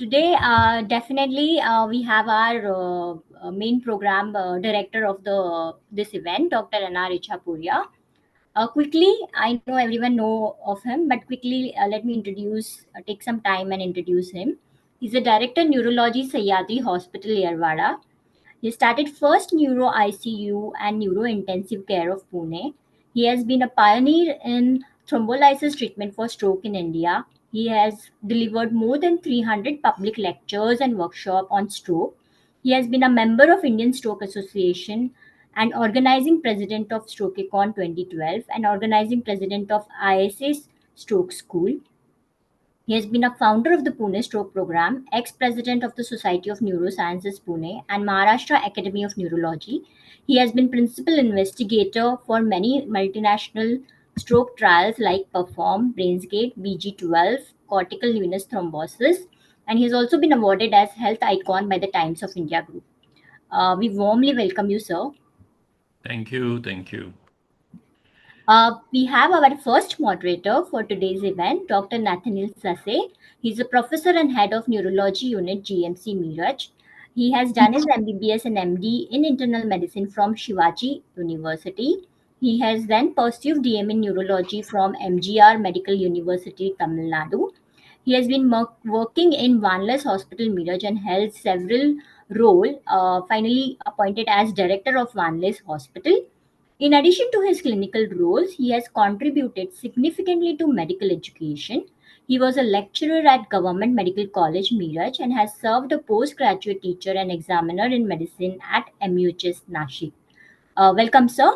Today, definitely, we have our main program director of this event, Dr. Anar Ichapuria. Quickly, I know everyone know of him, but quickly, let me take some time and introduce him. He's the director neurology Sahyadri Hospital, Yerwada. He started first neuro ICU and neuro intensive care of Pune. He has been a pioneer in thrombolysis treatment for stroke in India. He has delivered more than 300 public lectures and workshops on stroke. He has been a member of Indian Stroke Association and organizing president of StrokeCon 2012 and organizing president of ISS Stroke School. He has been a founder of the Pune Stroke Program, ex-president of the Society of Neurosciences Pune and Maharashtra Academy of Neurology. He has been principal investigator for many multinational stroke trials like Perform, BrainsGate, BG12, cortical venous thrombosis, and he has also been awarded as Health Icon by the Times of India Group. We warmly welcome you, sir. Thank you. Thank you. We have our first moderator for today's event, Dr. Nathaniel Sase. He's a professor and head of neurology unit GMC Meerut. He has done his MBBS and MD in internal medicine from Shivaji University. He has then pursued DM in neurology from MGR Medical University, Tamil Nadu. He has been working in Wanless Hospital, Meerut, and held several roles. Finally appointed as director of Wanless Hospital. In addition to his clinical roles, he has contributed significantly to medical education. He was a lecturer at Government Medical College, Meerut, and has served a postgraduate teacher and examiner in medicine at MUHS, Nashik. Welcome, sir.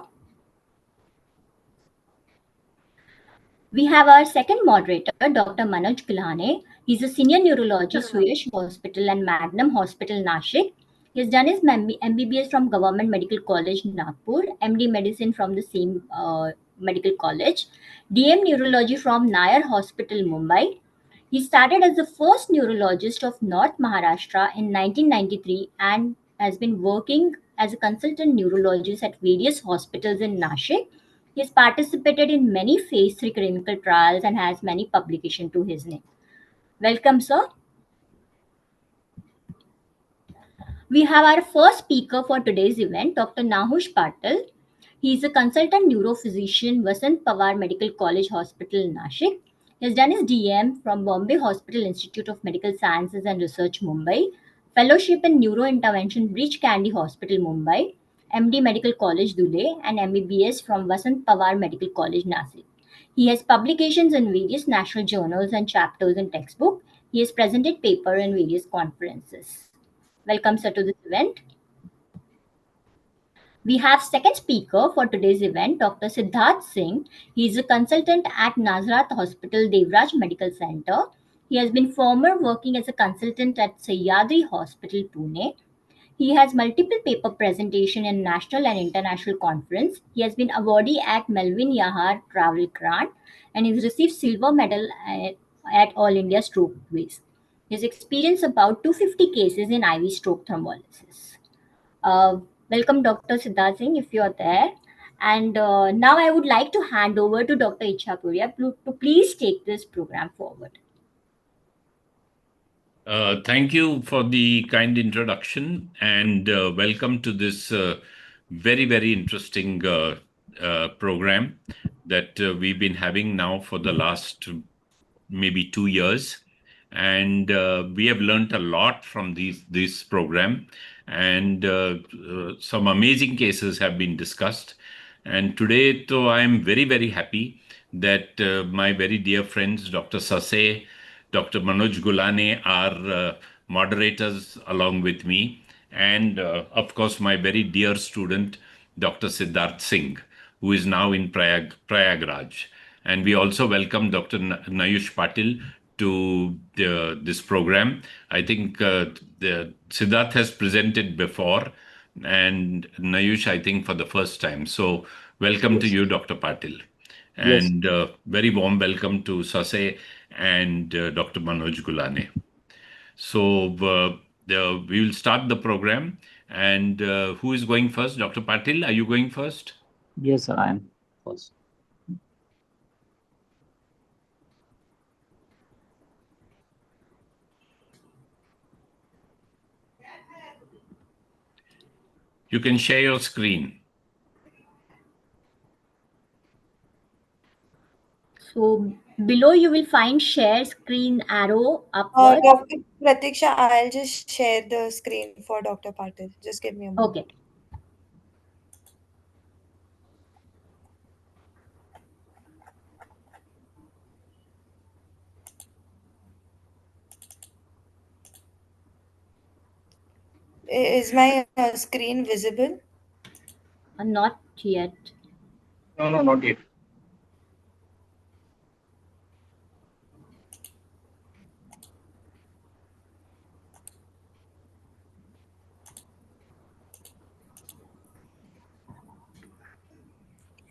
We have our second moderator, Dr. Manoj Gulhane. He's a senior neurologist, Suyash Hospital and Magnum Hospital, Nashik. He has done his MBBS from Government Medical College, Nagpur, MD Medicine from the same medical college, DM Neurology from Nair Hospital, Mumbai. He started as the first neurologist of North Maharashtra in 1993 and has been working as a consultant neurologist at various hospitals in Nashik. He has participated in many phase 3 clinical trials and has many publications to his name. Welcome, sir. We have our first speaker for today's event, Dr. Nahush Patil. He is a consultant neurophysician, Vasant Pawar Medical College Hospital, Nashik. He has done his DM from Bombay Hospital Institute of Medical Sciences and Research, Mumbai, fellowship in neurointervention, Breach Candy Hospital, Mumbai, MD Medical College, Dhule, and MBBS from Vasant Pawar Medical College, Nashik. He has publications in various national journals and chapters in textbook. He has presented paper in various conferences. Welcome, sir, to this event. We have second speaker for today's event, Dr. Siddharth Singh. He is a consultant at Nazrat Hospital, Devraj Medical Center. He has been former working as a consultant at Sahyadri Hospital, Pune. He has multiple paper presentation in national and international conference. He has been awardee at Melvin Yahar Travel Grant and he's received silver medal at All India Stroke Quiz. His experience about 250 cases in IV stroke thrombolysis. Welcome, Dr. Siddharth Singh, if you are there. And now I would like to hand over to Dr. Ichapuria to please take this program forward. Thank you for the kind introduction and welcome to this very, very interesting program that we've been having now for the last maybe 2 years. And we have learned a lot from this program, and some amazing cases have been discussed. And today, so I am very, very happy that my very dear friends, Dr. Sase, Dr. Manoj Gulhane are moderators along with me, and of course, my very dear student, Dr. Siddharth Singh, who is now in Prayagraj. And we also welcome Dr. Nayush Patil to this program. I think Siddharth has presented before, and Nayush, I think, for the first time. So welcome to you, Dr. Patil. And very warm welcome to Sase and Dr. Manoj Gulhane. So we will start the program. And who is going first? Dr. Patil, are you going first? Yes, sir, I am first. You can share your screen. So below you will find share screen arrow upward. Dr. Pratiksha, I'll just share the screen for Dr. Patil. Just give me a moment. Okay. Is my screen visible? Not yet. No, not yet.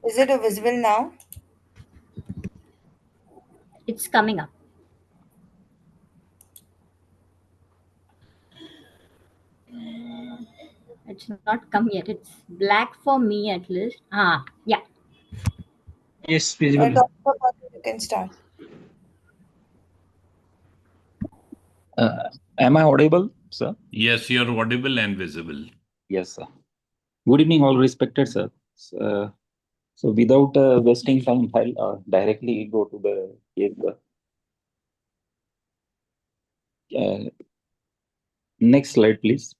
Is it visible now? It's coming up. It's not come yet. It's black for me at least. Yeah. Yes, visible. Dr. Patil, you can start. Am I audible, sir? Yes, you're audible and visible. Yes, sir. Good evening, all respected sir. So without wasting time, I'll directly go to the case. Next slide, please.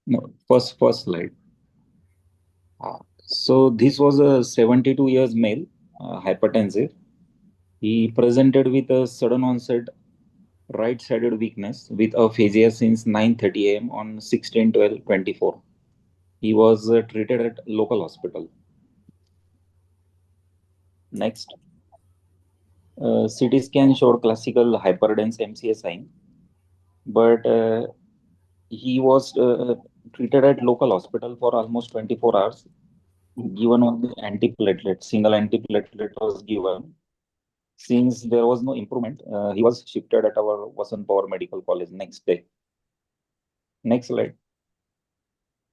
No, first slide. So this was a 72 years male, hypertensive. He presented with a sudden onset right-sided weakness with aphasia since 9:30 a.m. on 16/12/24. He was treated at local hospital. Next, CT scan showed classical hyperdense MCA sign, but he was treated at local hospital for almost 24 hours, given only antiplatelet, single antiplatelet was given. Since there was no improvement, he was shifted at our Vasant Power Medical College next day. Next slide.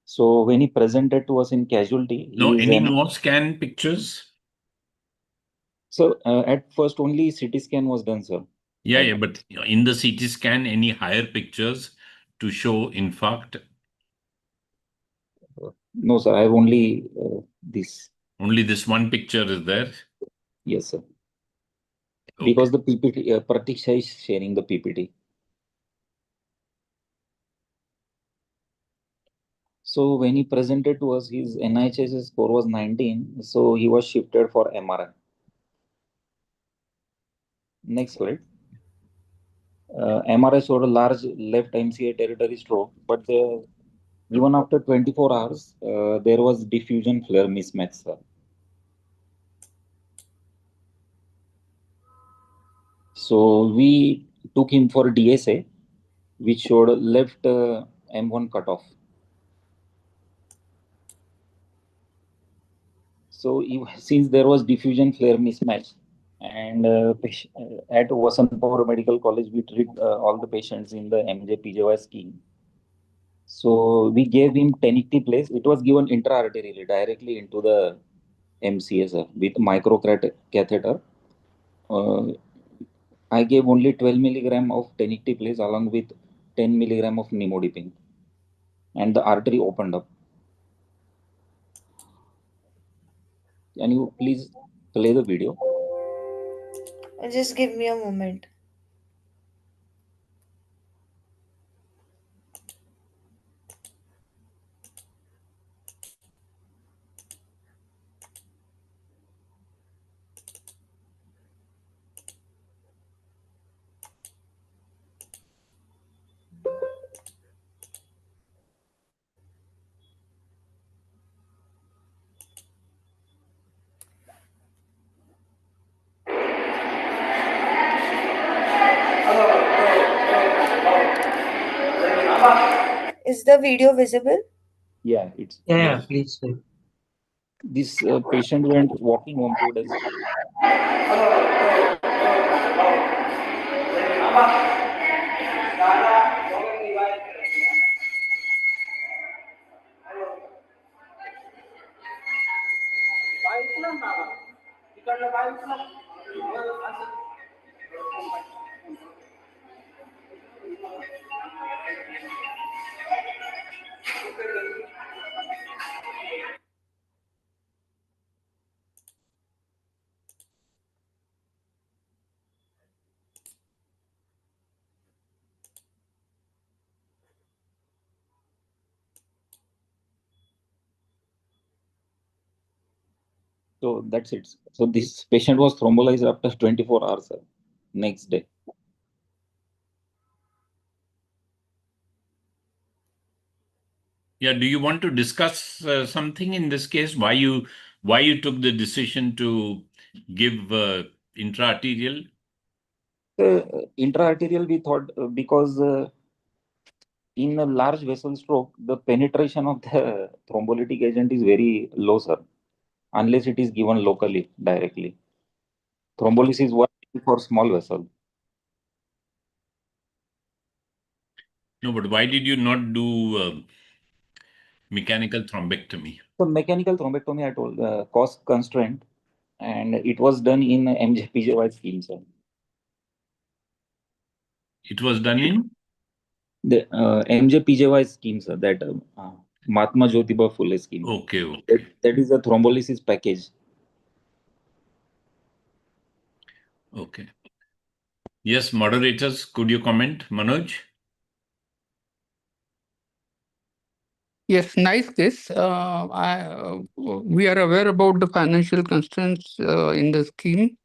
So when he presented to us in casualty, No, he is any an... more scan pictures? So at first only CT scan was done, sir. Yeah, but in the CT scan, any higher pictures to show infarct? No, sir. I have only this. Only this one picture is there? Yes, sir. Okay. Because the PPT, Pratiksha is sharing the PPT. So when he presented to us, his NIHS score was 19. So he was shifted for MRI. Next slide. MRI showed a large left MCA territory stroke, but even after 24 hours, there was diffusion flare mismatch, sir. So we took him for DSA, which showed left M1 cutoff. So since there was diffusion flare mismatch, and at Vasant Power Medical College, we treat all the patients in the MJ scheme. So we gave him tenecteplase. It was given intra-arterially directly into the MCS with micro catheter. I gave only 12 milligram of tenecteplase along with 10 milligram of nimodipine, and the artery opened up. Can you please play the video? Just give me a moment. Is the video visible? Yeah, it's Yeah, please. this patient went walking home 2 days. So that's it. So this patient was thrombolized after 24 hours, next day. Yeah, do you want to discuss something in this case? Why you took the decision to give intraarterial? Intraarterial, we thought because in a large vessel stroke, the penetration of the thrombolytic agent is very low, sir, unless it is given locally directly. Thrombolysis was for small vessel. No, but why did you not do mechanical thrombectomy? So mechanical thrombectomy, I told, cost constraint, and it was done in MJPJY scheme, sir. It was done in? The MJPJY scheme, sir, that Mahatma Jyotiba Phule scheme. Okay, okay. That is a thrombolysis package. Okay. Yes, moderators, could you comment? Manoj? Yes, nice case. We are aware about the financial constraints in the scheme,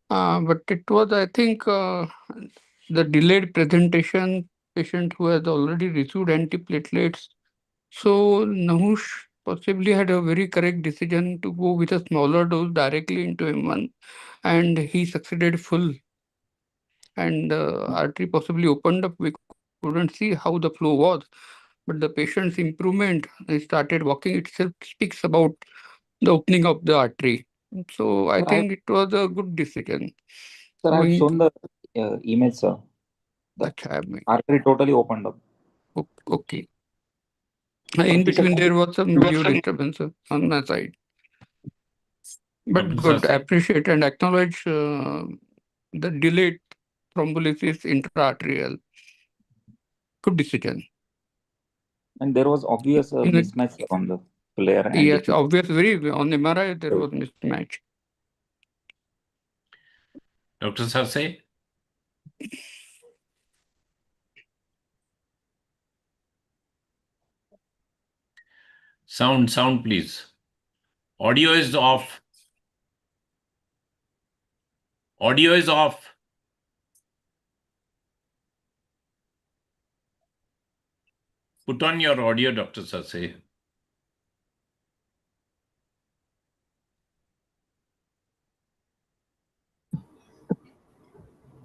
but it was, I think, the delayed presentation patient who has already received antiplatelets. So Nahush possibly had a very correct decision to go with a smaller dose directly into M1, and he succeeded full. And the artery possibly opened up. We couldn't see how the flow was, but the patient's improvement, he started walking itself, speaks about the opening of the artery. So I Sir, think it was a good decision. I've Going, shown the image, sir. The Acha, artery totally opened up. okay. In Pratisha, between, there was some video disturbance on my side. But Dr. good, Sase? appreciate and acknowledge the delayed thrombolysis intraarterial. Good decision. And there was obvious In a, mismatch on the flare and yes, diffusion. obvious, very on MRI, there was mismatch. Dr. Sase? Sound, please. Audio is off. Audio is off. Put on your audio, Dr. Sase.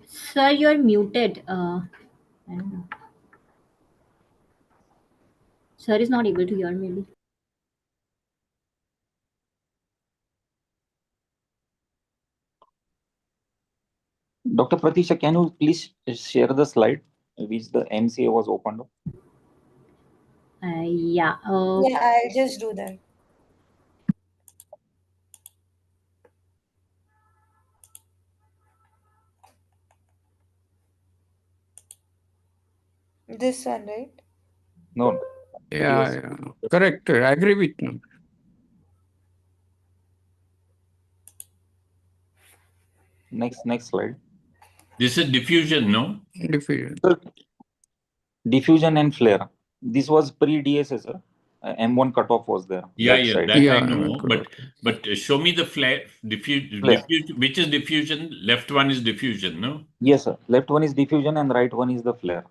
Sir, you're muted. I don't know. Sir is not able to hear, maybe. Dr. Pratisha, can you please share the slide which the MCA was opened up? Yeah. Yeah, I'll just do that. This one, right? No. Yeah. Correct. I agree with you. Next slide. This is diffusion, no? Diffusion. Diffusion and flare. This was pre-DSA, sir. M1 cutoff was there. Yeah, Left side. that I Yeah, know. good. But show me the Flare. which is diffusion? Left one is diffusion, no? Yes, sir. Left one is diffusion and right one is the flare.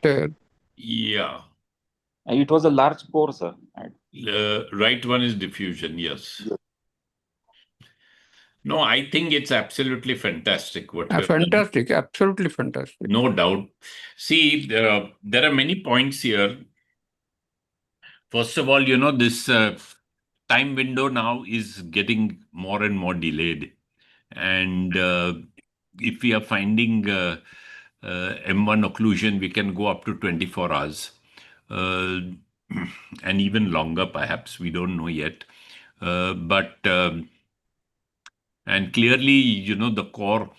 Clear. Yeah. It was a large core, sir. Right one is diffusion, yes. No, I think it's absolutely fantastic what you have done. Fantastic. Absolutely fantastic. No doubt. See, there are many points here. First of all, this time window now is getting more and more delayed. And if we are finding M1 occlusion, we can go up to 24 hours. And even longer, perhaps. We don't know yet. And clearly, the core,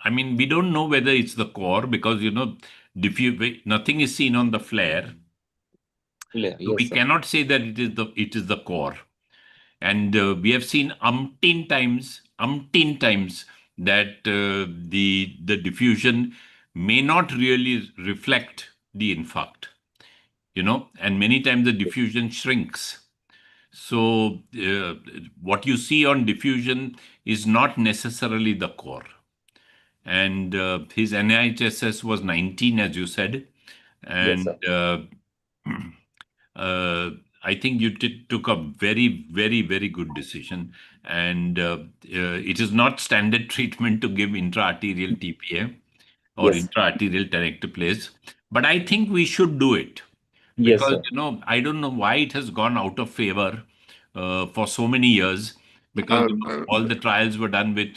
I mean, we don't know whether it's the core because, nothing is seen on the flare. Flare, So we yes, sir. cannot say that it is the core. And we have seen umpteen times that the diffusion may not really reflect the infarct, and many times the diffusion shrinks. So what you see on diffusion is not necessarily the core. And his NIHSS was 19, as you said. Yes, And sir. I think you took a very, very, very good decision. And it is not standard treatment to give intraarterial TPA or Yes. intraarterial tenecteplase, but I think we should do it Yes, because sir. I don't know why it has gone out of favor for so many years because Uh, uh, all the trials were done with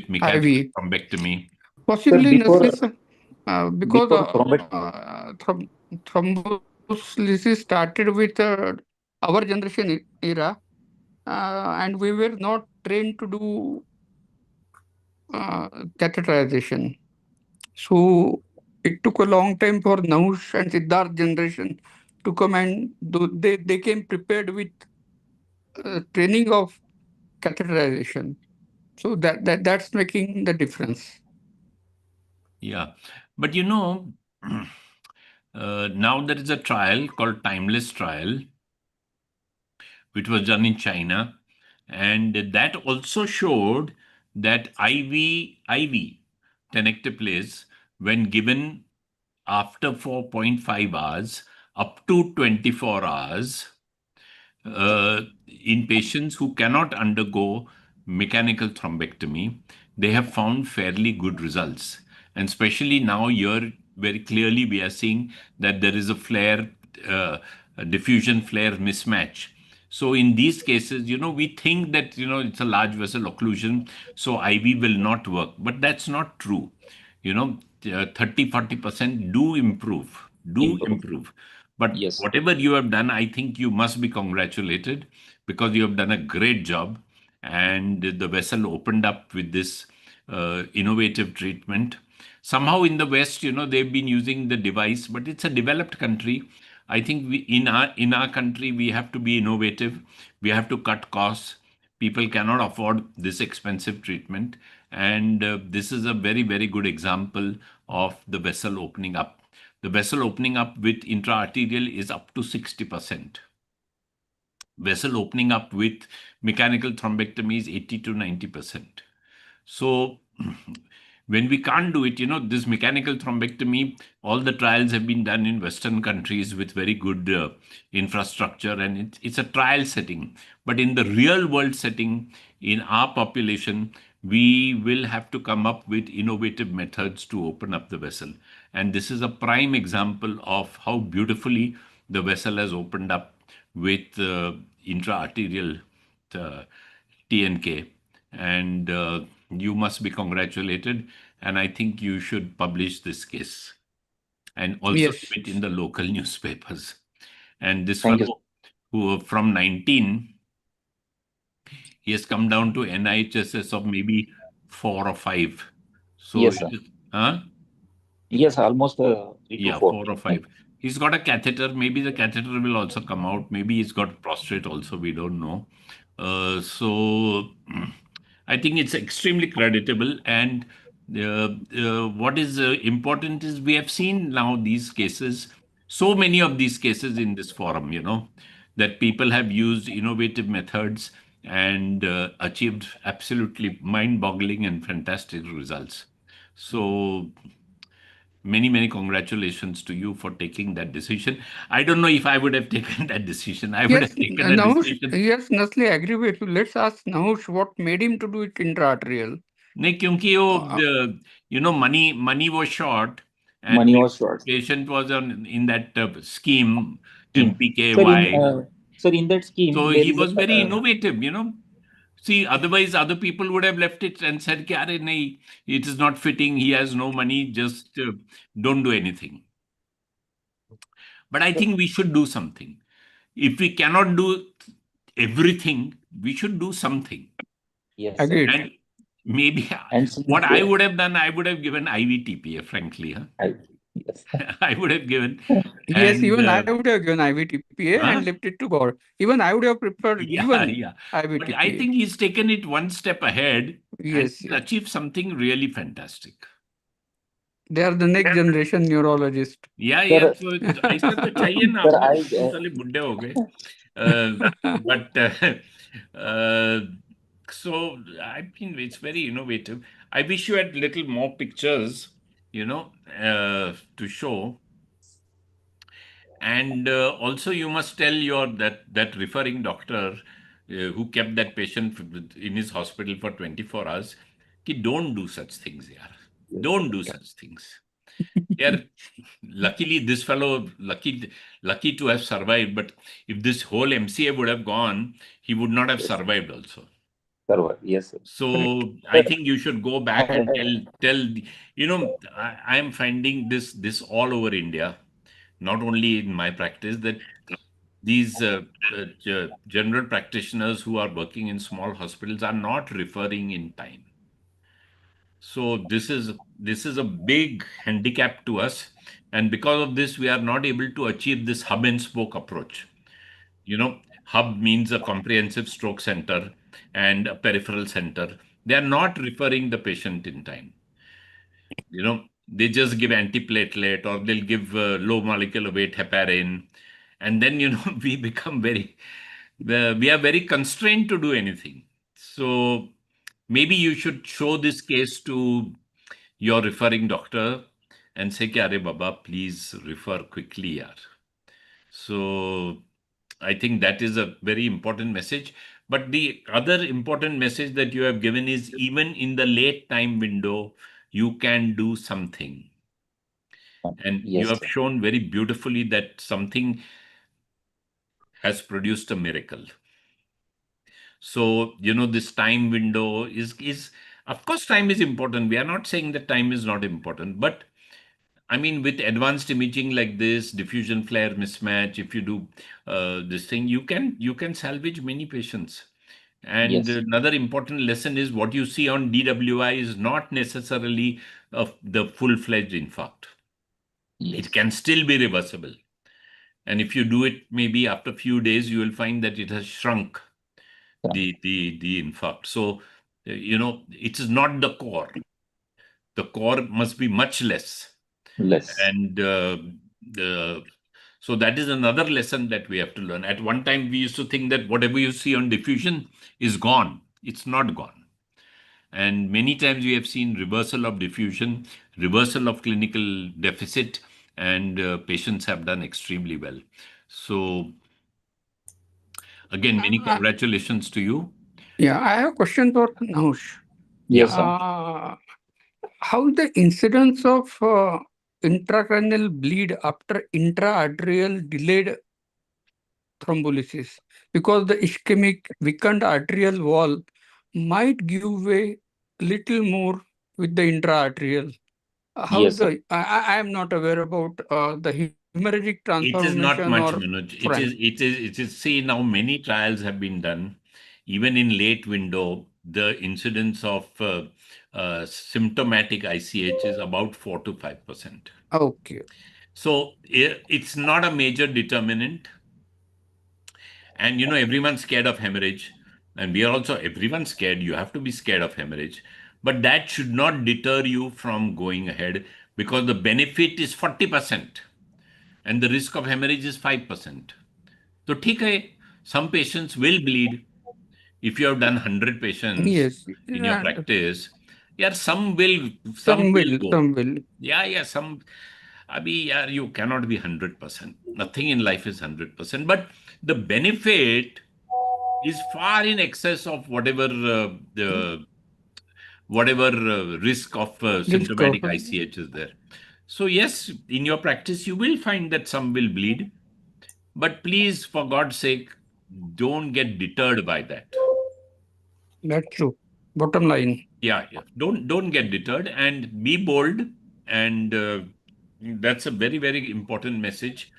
mechanical IV. thrombectomy. Sir, Possibly necessary because before thrombectomy, thrombolysis started with our generation era, and we were not trained to do catheterization. So it took a long time for Nahush and Siddharth generation to come, and they came prepared with training of catheterization. So that's making the difference. Yeah, but now there is a trial called Timeless Trial, which was done in China, and that also showed that IV tenecteplase, when given after 4.5 hours up to 24 hours, in patients who cannot undergo mechanical thrombectomy, they have found fairly good results. And especially now, here, very clearly, we are seeing that there is a flare, a diffusion flare mismatch. So in these cases, we think that, it's a large vessel occlusion, so IV will not work. But that's not true. 30-40% do improve. improve. But Yes. whatever you have done, I think you must be congratulated because you have done a great job. And the vessel opened up with this innovative treatment. Somehow in the West, they've been using the device, but it's a developed country. I think in our country, we have to be innovative. We have to cut costs. People cannot afford this expensive treatment. And this is a very, very good example of the vessel opening up. The vessel opening up with intraarterial is up to 60%. Vessel opening up with mechanical thrombectomy is 80 to 90%. So when we can't do it, this mechanical thrombectomy, all the trials have been done in Western countries with very good infrastructure, and it's a trial setting. But in the real world setting, in our population, we will have to come up with innovative methods to open up the vessel. And this is a prime example of how beautifully the vessel has opened up with intraarterial uh, TNK, and you must be congratulated. And I think you should publish this case and also Yes. give it in the local newspapers. And this Thank you. fellow, who from 19, he has come down to NIHSS of maybe 4 or 5. So Yes, it sir. is, huh? Yes, almost 3 to Yeah, 4. 4 or 5. He's got a catheter. Maybe the catheter will also come out. Maybe he's got prostate also. We don't know. So I think it's extremely creditable. And what is important is we have seen now these cases, so many of these cases in this forum, that people have used innovative methods and achieved absolutely mind-boggling and fantastic results. So many, many congratulations to you for taking that decision. I don't know if I would have taken that decition. I would Yes, have taken a Nahush, decision. yes, Nasli, I agree with you. Let's ask Nahush what made him to do it intra-arterial. नहीं क्योंकि वो Uh, money was short and Money was short. patient was in that scheme Scheme. Sir, MPKY. in that scheme, So there he is was very a innovative. See, otherwise other people would have left it and said, "Ki, "Arey, nahi, it is not fitting. He has no money. Just don't do anything." But I think we should do something. If we cannot do everything, we should do something. yes, sir. Agreed. And maybe And what since I would have done, I would have given IVTPA, frankly. Huh? I, yes, I would have given. Yes, And even I would have given IVTPA and huh? left it to God. Even I would have preferred Yeah, given yeah. But I IVTPA. think he's taken it one step ahead and Yes, he's yes. achieved something really fantastic. They are the next generation neurologist. Yeah, yeah. sir, So ऐसा तो चाहिए ना sir, अब हम साले बुड्ढे हो गए. Uh, but uh, so I mean, it's very innovative. I wish you had little more pictures, to show. And also, you must tell your that referring doctor who kept that patient in his hospital for 24 hours, ki don't do such things, yaar. Yes, sir. Don't do such things. Yeah, luckily this fellow, lucky to have survived. But if this whole MCA would have gone, he would not have Yes, survived also. server. Yes, sir. Correct. So I Sir, think you should go I back and I am finding this all over India, not only in my practice, that these general practitioners who are working in small hospitals are not referring in time. So this is a big handicap to us, and because of this, we are not able to achieve this hub and spoke approach. Hub means a comprehensive stroke center and a peripheral center. They are not referring the patient in time. They just give antiplatelet, or they'll give low molecular weight heparin, and then we become we are very constrained to do anything. So maybe you should show this case to your referring doctor and say, "Ki, Are Baba, please refer quickly, yaar." So I think that is a very important message. But the other important message that you have given is, even in the late time window, you can do something. And you yes, have sir. shown very beautifully that something has produced a miracle. So, this time window is of course, time is important. We are not saying that time is not important, but I mean, with advanced imaging like this, diffusion flare mismatch, if you do this thing, you can salvage many patients. And Yes, another important lesson is, what you see on DWI is not necessarily of the full-fledged infarct. It yes, can still be reversible. And if you do it maybe after a few days, you will find that it has shrunk sir. the infarct. So, it is not the core. The core must be much less. Less, And the so that is another lesson that we have to learn. At one time, we used to think that whatever you see on diffusion is gone. It's not gone. And many times we have seen reversal of diffusion, reversal of clinical deficit, and patients have done extremely well. So, again, many Uh, congratulations to you. yeah, I have a question for Nahush. Yeah. yes, sir. How is the incidence of intracranial bleed after intra-arterial delayed thrombolysis? Because the ischemic weakened arterial wall might give way little more with the intra-arterial. How is Yes, sir. I am not aware about the hemorrhagic It is transformation not or much, Manoj. It frank. is, it is, it is, see, now many trials have been done. Even in late window, the incidence of symptomatic ICH is about 4 to 5%. Okay. So it's not a major determinant. And everyone's scared of hemorrhage. And we are also, everyone's scared. You have to be scared of hemorrhage. But that should not deter you from going ahead, because the benefit is 40% and the risk of hemorrhage is 5%. So, ठीक है, some patients will bleed. If you have done 100 patients Yes. in your And practice, yeah, some will go. some will. Yeah, some. Abhi, yeah, you cannot be 100%. Nothing in life is 100%. But the benefit is far in excess of whatever risk of Risk of symptomatic ICH is there. So yes, in your practice, you will find that some will bleed, but please, for God's sake, don't get deterred by that. that's true. Bottom line. Yeah. Don't get deterred, and be bold. And that's a very, very important message.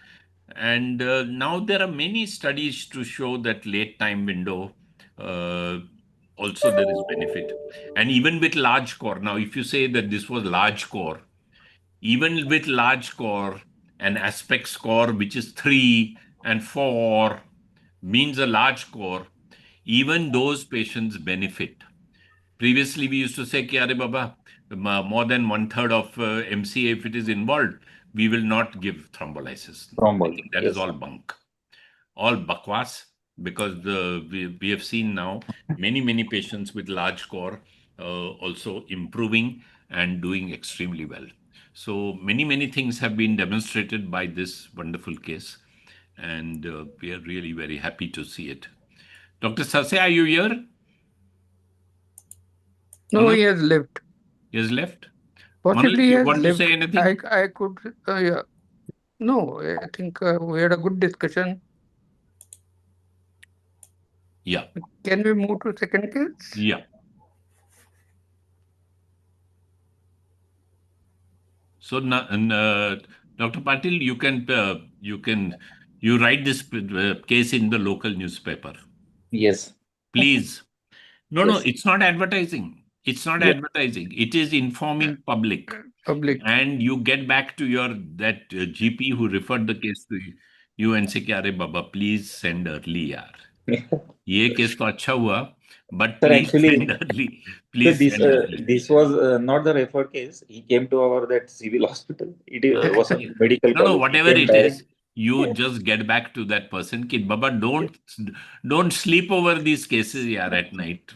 And now there are many studies to show that late time window, uh, also there is benefit. And even with large core, now if you say that this was large core, even with large core, an aspect score which is 3 and 4 means a large core, even those patients benefit. Previously, we used to say, Ki, Are Baba, more than one third of MCA, if it is involved, we will not give thrombolysis. I Thromboly. think that is Yes, all sir. bunk. all bakwas, because we have seen now many patients with large core also improving and doing extremely well. So many things have been demonstrated by this wonderful case, and we are really very happy to see it. Dr. Sase, are you here? No, Manoj, he has left. he has left. Manoj, Possibly he you has want to left. say anything? I could, yeah. No, I think we had a good discussion. Yeah. Can we move to second case? Yeah. So, Dr. Patil, you write this case in the local newspaper, Yes. please. No, Yes. it's not advertising. It's not Yes. advertising. It is informing public. Public. And you get back to your that GP who referred the case to you and say, कि, "अरे बाबा, please send early, यार. ये case तो अच्छा हुआ, but Sir, please actually, send early. so Please send early." this was not the referred case. He came to our that civil hospital. It was a Yeah. medical No, college. He whatever came it direct. is, you just get back to that person. Kid, Baba, don't sleep over these cases, yaar, at night.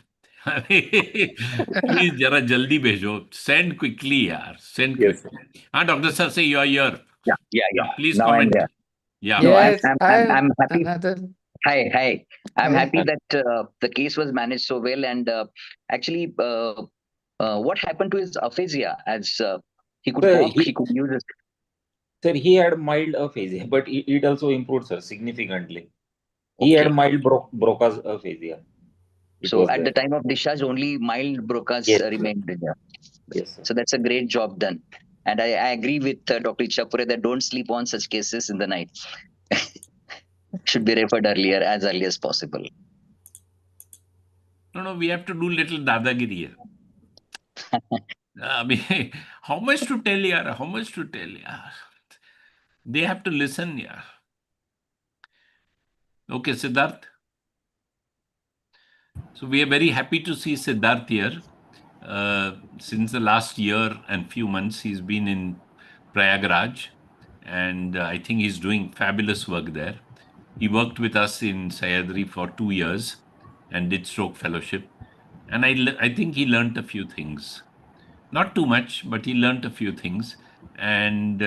Please, jara jaldi bhejo. Send quickly, yaar. Send Yes. quickly. Dr. Sir, say you are here. Yeah. Yeah, please Now I'm comment. there. Yeah. No, Yes, I'm happy. another. Hi. I'm Hi. happy that the case was managed so well, and actually, what happened to his aphasia? As he could Sir, walk, he could use his. sir, he had mild aphasia, but it also improved, sir, significantly. He had Okay. mild Broca's aphasia. It So was at there. the time of discharge, only mild Broca's Yes, sir. remained in there. Yes, sir. So that's a great job done. And I agree with Dr. Ichapure that don't sleep on such cases in the night. Should be referred as early as possible. No, we have to do little dadagiri here. I mean, how much to tell, yaar? How much to tell, yaar? They have to listen, yaar. Okay, Siddharth. So we are very happy to see Siddharth here. Since the last year and few months, he's been in Prayagraj, and I think he's doing fabulous work there. He worked with us in Sayadri for 2 years and did stroke fellowship, and I think he learnt a few things. Not too much, but he learnt a few things, and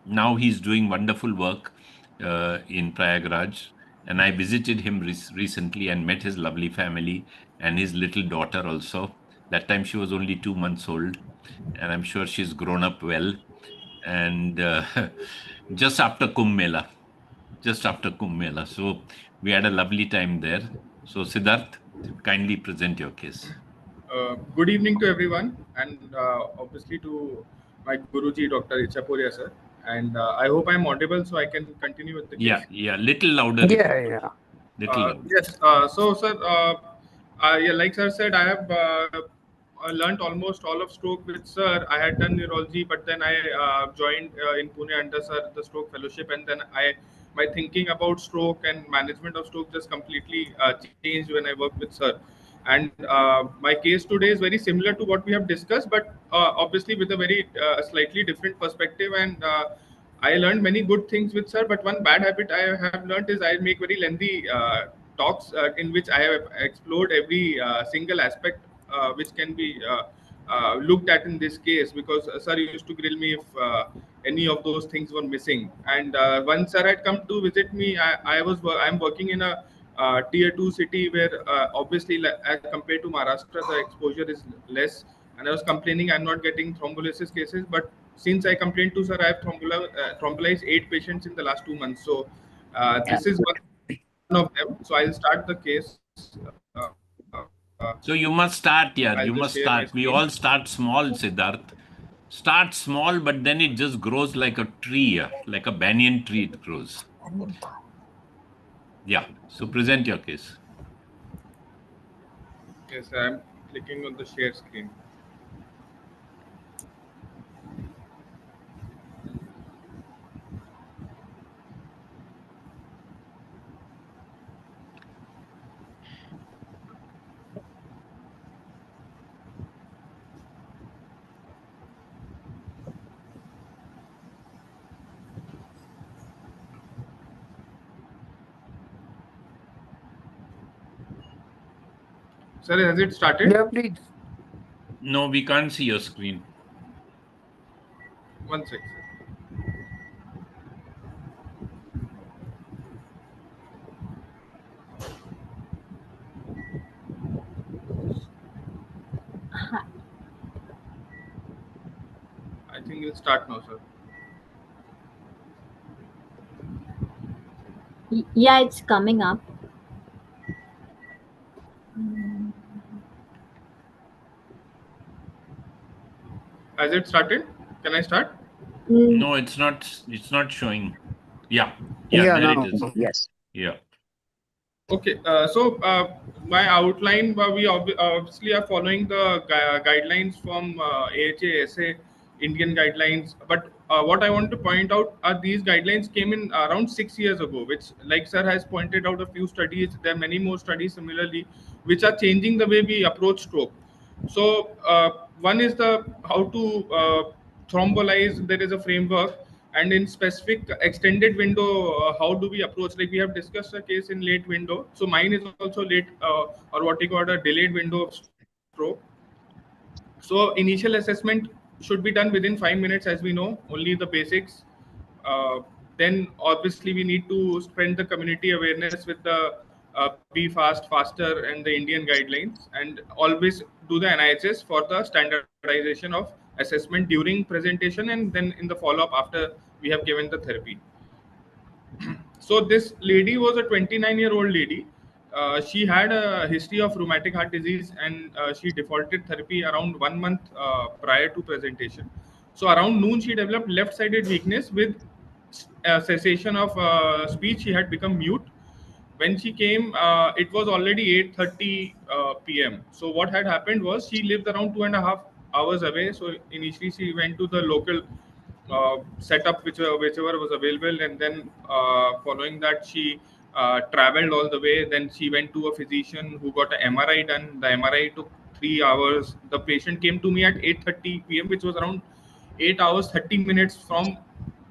now he's doing wonderful work in Prayagraj. And I visited him recently and met his lovely family and his little daughter also. That time she was only 2 months old, and I'm sure she's grown up well. And just after Kumbh Mela, just after Kumbh Mela. So we had a lovely time there. So Siddharth, kindly present your case. Good evening to everyone, and obviously to my Guruji, Dr. Ichapuria sir. And I hope I'm audible, so I can continue with the case. Yeah, little louder. Yeah. Little louder. Yes. So, sir, yeah, like sir said, I have learned almost all of stroke with sir. I had done neurology, but then I joined in Pune under sir the stroke fellowship, and then my thinking about stroke and management of stroke just completely changed when I worked with sir. And my case today is very similar to what we have discussed, but obviously with a very slightly different perspective. And I learned many good things with sir, but one bad habit I have learned is I make very lengthy talks in which I have explored every single aspect which can be looked at in this case, because sir used to grill me if any of those things were missing. And once sir had come to visit me, I'm working in a tier 2 city where obviously as compared to Maharashtra the exposure is less, and I was complaining I'm not getting thrombolysis cases. But since I complained to sir, I have thrombolized 8 patients in the last 2 months. So Yeah. this is one of them. So I'll start the case. So you must start, I'll yeah. just You share must my start. We screen. all start small, Siddharth. Start small, but then it just grows like a tree, yeah. Like a banyan tree it grows. Yeah. So present your case. Yes, I'm clicking on the share screen. Sir, has it started? Yeah, please. No, we can't see your screen. One sec, sir. I think you'll start now, sir. Yeah, it's coming up. Has it started? Can I start? No, it's not. It's not showing. Yeah, Yeah, there it now. is. Yes. Yeah. Okay, my outline, we obviously are following the guidelines from AHA, Indian guidelines. But what I want to point out are these guidelines came in around 6 years ago, which, like sir has pointed out, a few studies. There are many more studies similarly, which are changing the way we approach stroke. So one is the how to thrombolize. There is a framework, and in specific extended window, how do we approach? Like we have discussed a case in late window. So mine is also late, or what you call a delayed window of stroke. So initial assessment should be done within 5 minutes, as we know, only the basics. Then obviously we need to spread the community awareness with the Be Fast, Faster, and the Indian guidelines, and always do the NIHS for the standardization of assessment during presentation and then in the follow-up after we have given the therapy. So this lady was a 29-year-old lady. She had a history of rheumatic heart disease, and she defaulted therapy around 1 month prior to presentation. So around noon, she developed left-sided weakness with cessation of speech. She had become mute. When she came, it was already 8:30 p.m. So what had happened was she lived around 2.5 hours away. So initially she went to the local setup whichever was available, and then following that she traveled all the way. Then she went to a physician who got an MRI done. The MRI took 3 hours. The patient came to me at 8:30 p.m., which was around 8 hours 30 minutes from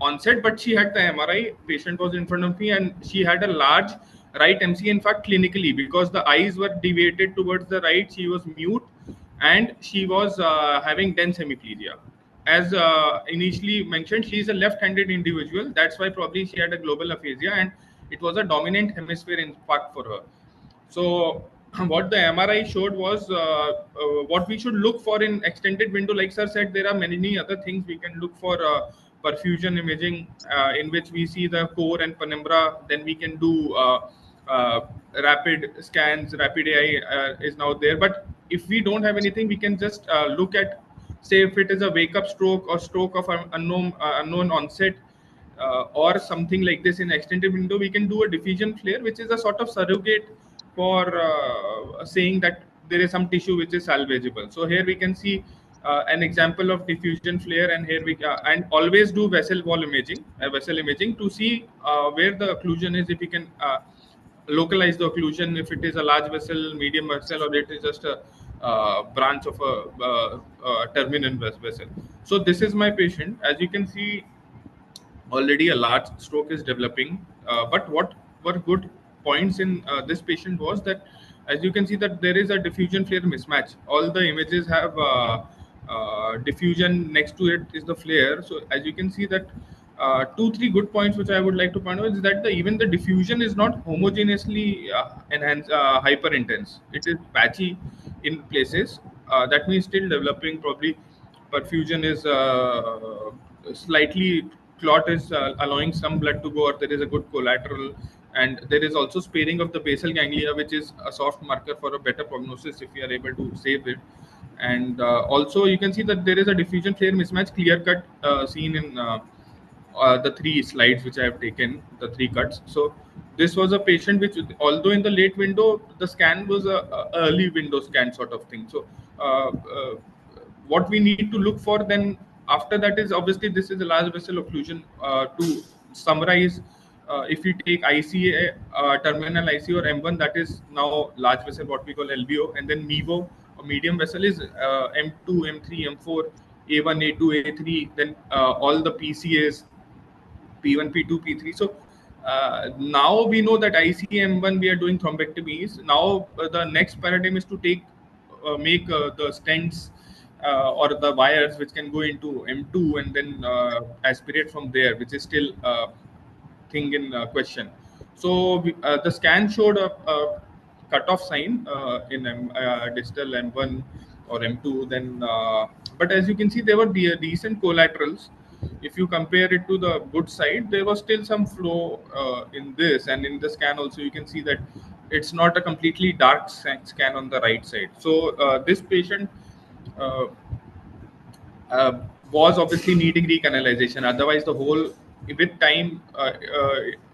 onset, but she had the MRI. Patient was in front of me, and she had a large right MC. In fact, clinically, because the eyes were deviated towards the right, she was mute, and she was having dense hemiplegia. As initially mentioned, she is a left-handed individual. That's why probably she had a global aphasia, and it was a dominant hemisphere impact for her. So what the MRI showed was what we should look for in extended window. Like sir said, there are many other things we can look for. Perfusion imaging, in which we see the core and penumbra. Then we can do uh, rapid scans. Rapid AI is now there. But if we don't have anything, we can just look at, say, if it is a wake up stroke or stroke of an unknown onset, or something like this in extended window. We can do a diffusion flare, which is a sort of surrogate for saying that there is some tissue which is salvageable. So here we can see an example of diffusion flare, and here we and always do vessel wall imaging, vessel imaging, to see where the occlusion is. If we can localize the occlusion, if it is a large vessel, medium vessel, or it is just a branch of a terminal vessel. So this is my patient. As you can see, already a large stroke is developing. But what were good points in this patient was that, as you can see, that there is a diffusion flare mismatch. All the images have diffusion, next to it is the flare. So as you can see that two three good points which I would like to point out is that even the diffusion is not homogeneously enhanced, hyper intense. It is patchy in places. That means still developing. Probably perfusion is slightly, clot is allowing some blood to go, or there is a good collateral, and there is also sparing of the basal ganglia, which is a soft marker for a better prognosis if we are able to save it. And also you can see that there is a diffusion flare mismatch, clear cut, seen in the three slides which I have taken, the three cuts. So this was a patient which, although in the late window, the scan was a early window scan sort of thing. So what we need to look for then after that is, obviously this is a large vessel occlusion. To summarize, if we take ICA, terminal ICA or M1, that is now large vessel, what we call LVO, and then MEVO, a medium vessel, is M2, M3, M4, A1, A2, A3, then all the PCAs, P1, P2, P3. So Now we know that ICM1 we are doing thrombectomies. Now the next paradigm is to make the stents or the wires which can go into M2 and then aspirate from there, which is still thing in question. So the scan showed a cutoff sign in distal M1 or M2. Then, but as you can see, there were decent collaterals. If you compare it to the good side, there was still some flow in this, and in the scan also you can see that it's not a completely dark scan on the right side. So this patient uh, uh, was obviously needing recanalization. Otherwise, with time,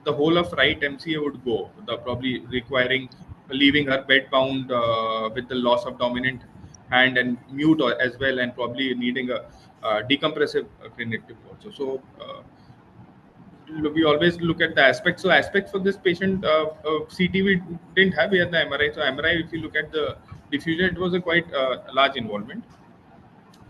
the whole of right MCA would go, probably requiring leaving her bed bound with the loss of dominant hand and mute as well, and probably needing a decompressive clinic also. So we always look at the aspects. So aspects for this patient, CT we didn't have. We had the MRI. So MRI, if you look at the diffusion, it was a quite large involvement.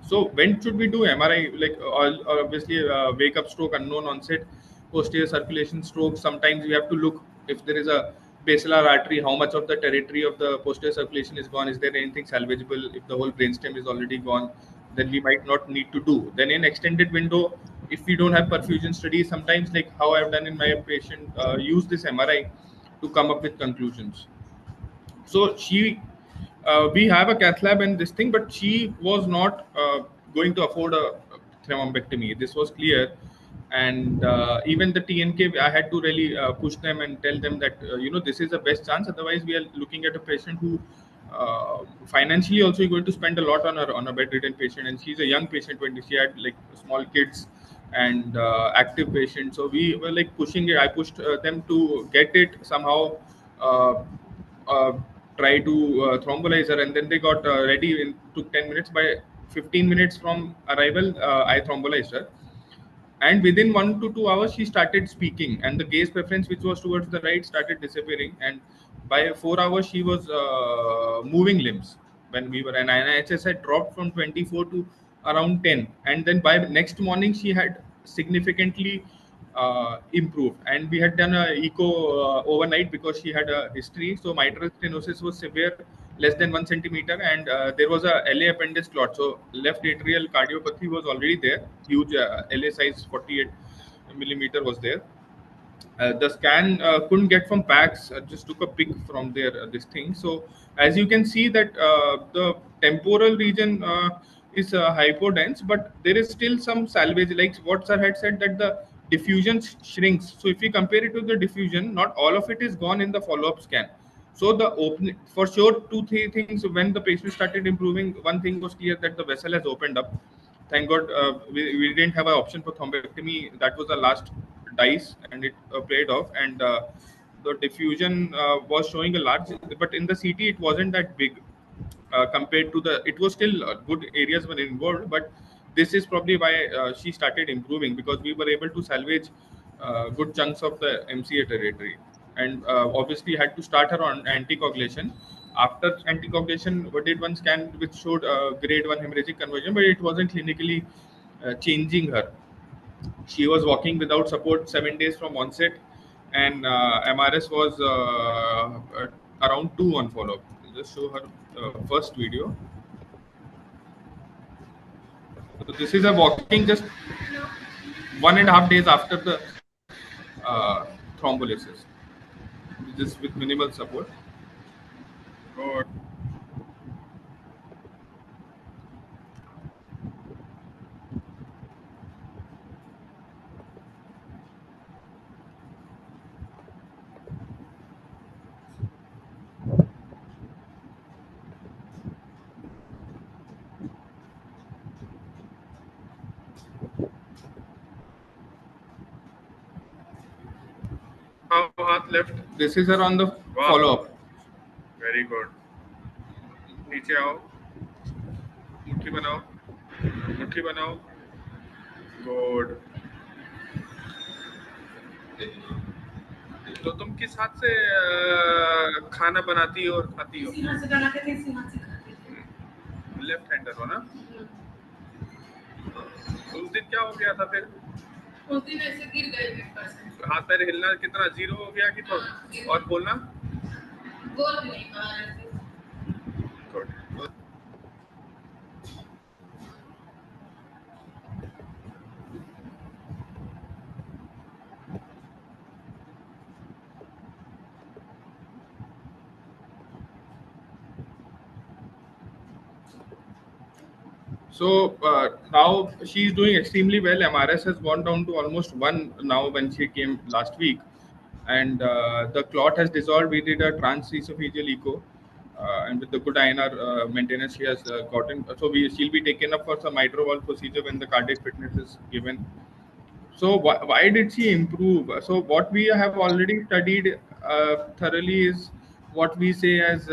So when should we do MRI? Like obviously wake up stroke, unknown onset, posterior circulation stroke. Sometimes we have to look if there is a basilar artery, how much of the territory of the posterior circulation is gone. Is there anything salvageable? If the whole brainstem is already gone, then we might not need to do. Then in extended window, if we don't have perfusion studies, sometimes like how I've done in my patient, use this MRI to come up with conclusions. So we have a cath lab and this thing, but she was not going to afford a thrombectomy. This was clear, and even the TNK, I had to really push them and tell them that this is the best chance. Otherwise, we are looking at a patient who financially also going to spend a lot on a bedridden patient, and she's a young patient when she had like small kids and active patient. So we were like pushing it. I pushed them to get it somehow. Uh, uh, Try to thrombolize her, and then they got ready in took 10 minutes. By 15 minutes from arrival, I thrombolized her, and within 1 to 2 hours she started speaking, and the gaze preference which was towards the right started disappearing, and by 4 hours she was moving limbs. When we were, and NIHS had dropped from 24 to around 10, and then by next morning she had significantly improved, and we had done a echo overnight because she had a history. So mitral stenosis was severe, less than 1 centimeter, and there was a LA appendage clot. So left atrial cardiopathy was already there. Huge LA size 48 millimeter was there. The scan couldn't get from PACS, just took a pic from there, this thing. So as you can see that the temporal region is hypodense, but there is still some salvage, like what sir had said, that the diffusion shrinks. So if we compare it to the diffusion, not all of it is gone in the follow-up scan. So the open, for sure, 2-3 things. When the patient started improving, one thing was clear, that the vessel has opened up. Thank God we didn't have an option for thrombectomy. That was the last dice, and it played off. And the diffusion was showing a large, but in the CT it wasn't that big compared to the. It was still good areas were involved, but this is probably why she started improving, because we were able to salvage good chunks of the MCA territory, and obviously had to start her on anticoagulation. After anticoagulation, we did one scan which showed grade 1 hemorrhagic conversion, but it wasn't clinically changing her. She was walking without support 7 days from onset, and MRS was around 2 on follow-up. Just show her first video. So this is a walking just 1.5 days after the thrombolysis, just with minimal support. Good. How हाथ left? This is her on the follow-up. Very good. नीचे आओ. मुट्ठी बनाओ. मुट्ठी बनाओ. Good. तो तुम किस हाथ से खाना बनाती हो और खाती हो? लेफ्ट हैंडर हो ना? उस दिन क्या हो गया था फिर? उस दिन ऐसे गिर गए 20%। हाथ पैर हिलना कितना 0 हो गया कि तो और बोलना बोल भी नहीं पा रहे थे। So now she's doing extremely well. MRS has gone down to almost 1 now when she came last week, and the clot has dissolved. We did a transesophageal echo, and with the good INR maintenance, she has gotten. So she'll be taken up for some mitral valve procedure when the cardiac fitness is given. So why did she improve? So what we have already studied thoroughly is what we say as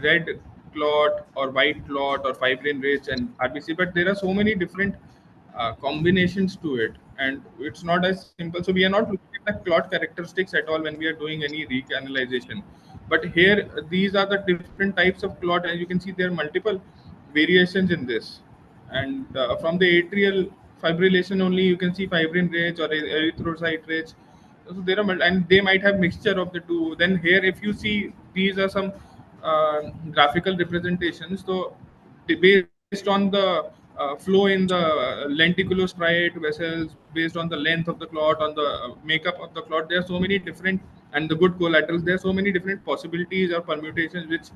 red clot or white clot or fibrin rich and RBC, but there are so many different combinations to it, and it's not as simple. So we are not looking at the clot characteristics at all when we are doing any recanalization. But here, these are the different types of clot. As you can see, there are multiple variations in this, and from the atrial fibrillation only you can see fibrin rich or erythrocyte rich. So there are and they might have mixture of the two. Then here if you see, these are some graphical representations. So based on the flow in the lenticulostriate vessels, based on the length of the clot, on the makeup of the clot, there are so many different, and the good collaterals, there are so many different possibilities or permutations which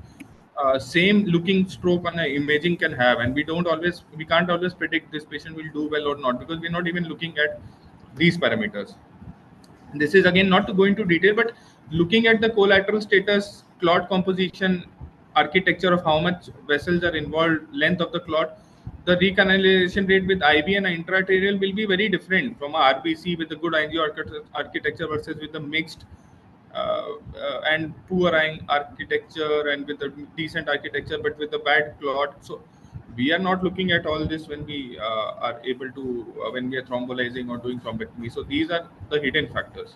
same looking stroke on a imaging can have, and we can't always predict this patient will do well or not, because we're not even looking at these parameters. This is again not to go into detail, but looking at the collateral status, clot composition, architecture of how much vessels are involved, length of the clot, the recanalization rate with IB and intraarterial will be very different from a RBC with a good angio architecture versus with the mixed and poor architecture and with a decent architecture but with a bad clot. So we are not looking at all this when we are able to when we are thrombolizing or doing thrombectomy. So these are the hidden factors.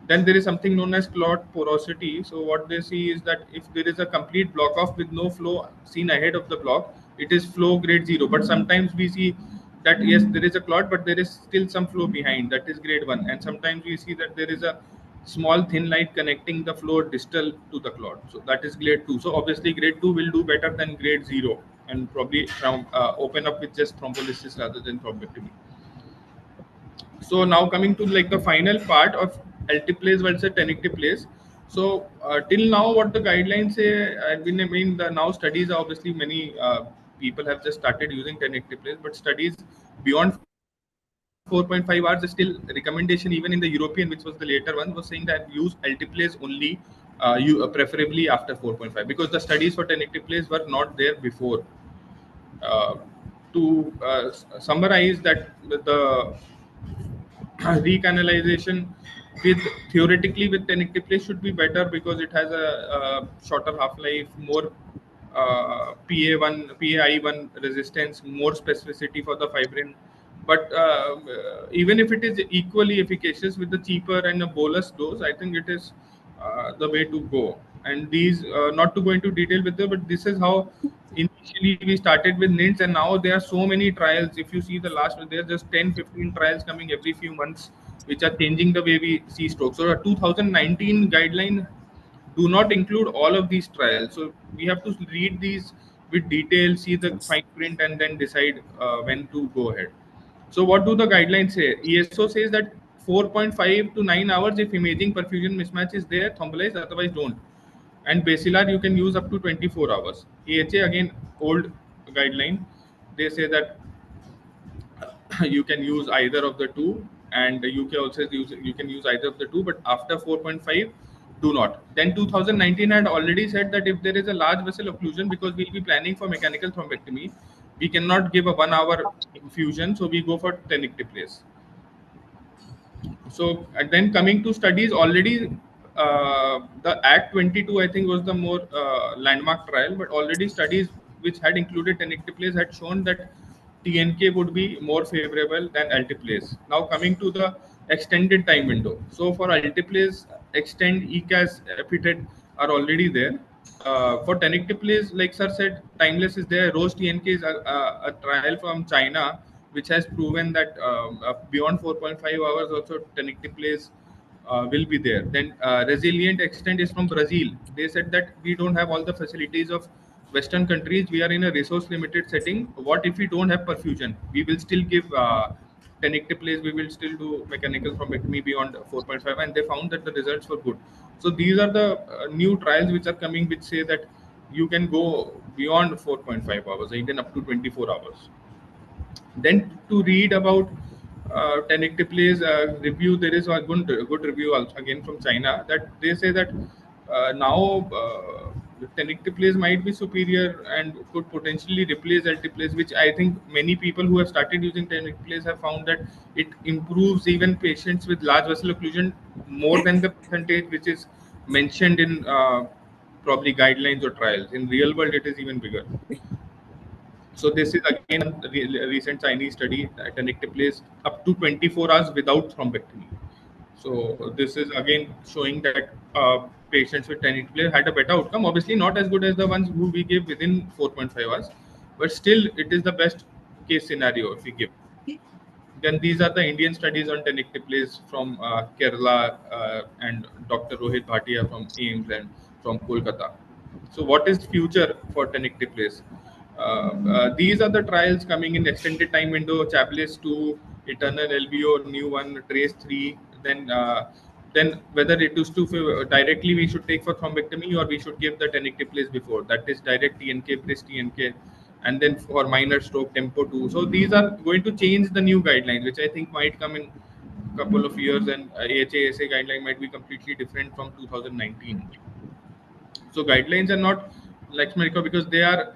Then there is something known as clot porosity. So what they see is that if there is a complete block off with no flow seen ahead of the block, it is flow grade 0. But sometimes we see that yes, there is a clot, but there is still some flow behind. That is grade 1. And sometimes we see that there is a small thin line connecting the flow distal to the clot. So that is grade 2. So obviously grade 2 will do better than grade 0 and probably open up with just thrombolysis rather than thrombectomy. So now coming to like the final part of altiplase versus tenecteplase. So till now, what the guidelines say, I mean, the now studies are obviously many people have just started using tenecteplase, but studies beyond 4.5 hours is still recommendation. Even in the European, which was the later one, was saying that use altiplase only, preferably after 4.5, because the studies for tenecteplase were not there before. Uh, to summarize that the recanalization with theoretically with tenecteplase should be better because it has a shorter half-life, more PAI1 resistance, more specificity for the fibrin. But even if it is equally efficacious with the cheaper and a bolus dose, I think it is the way to go. And these, not to go into detail with them, but this is how initially we started with NINTs, and now there are so many trials. If you see the last, there are just 10, 15 trials coming every few months, which are changing the way we see stroke. So a 2019 guideline do not include all of these trials. So we have to read these with detail, see the fine print, and then decide when to go ahead. So what do the guidelines say? ESO says that 4.5 to 9 hours if imaging perfusion mismatch is there, thrombolize, otherwise don't. And basilar you can use up to 24 hours. AHA again old guideline. They say that you can use either of the two, and the UK also says you can use either of the two, but after 4.5 do not. Then 2019 had already said that if there is a large vessel occlusion, because we'll be planning for mechanical thrombectomy, we cannot give a 1 hour infusion, so we go for tenecteplase. So and then coming to studies, already the Act 22 I think was the more landmark trial, but already studies which had included tenecteplase had shown that TNK would be more favorable than altiplase. Now coming to the extended time window. So for altiplase, extend, ECAS, epithet are already there. For tenecteplase, like sir said, timeless is there. Rose TNK is a trial from China which has proven that beyond 4.5 hours also tenecteplase will be there. Then resilient extent is from Brazil. They said that we don't have all the facilities of Western countries. We are in a resource limited setting. What if we don't have perfusion? We will still give tenecteplase. We will still do mechanical thrombectomy beyond 4.5, and they found that the results were good. So these are the new trials which are coming, which say that you can go beyond 4.5 hours, even up to 24 hours. Then to read about tenecteplase review, there is a good review also again from China, that they say that now tenecteplase might be superior and could potentially replace alteplase, which I think many people who have started using tenecteplase have found that it improves even patients with large vessel occlusion more than the percentage which is mentioned in probably guidelines or trials. In real world, it is even bigger. So this is again a recent Chinese study that tenecteplase up to 24 hours without thrombectomy. So this is again showing that patients with tenecteplase had a better outcome. Obviously, not as good as the ones who we give within 4.5 hours, but still it is the best case scenario if we give. Then these are the Indian studies on tenecteplase from Kerala and Dr. Rohit Bhatia from AIIMS and from Kolkata. So what is future for tenecteplase? These are the trials coming in extended time window: Chapless 2, Eternal LBO, new one, Trace 3. Then whether it is to directly we should take for thrombectomy, or we should give the tenecteplase before. That is direct TNK, breast TNK, and then for minor stroke tempo 2. So these are going to change the new guidelines, which I think might come in a couple of years, and AHA guideline might be completely different from 2019. So guidelines are not like America, because they are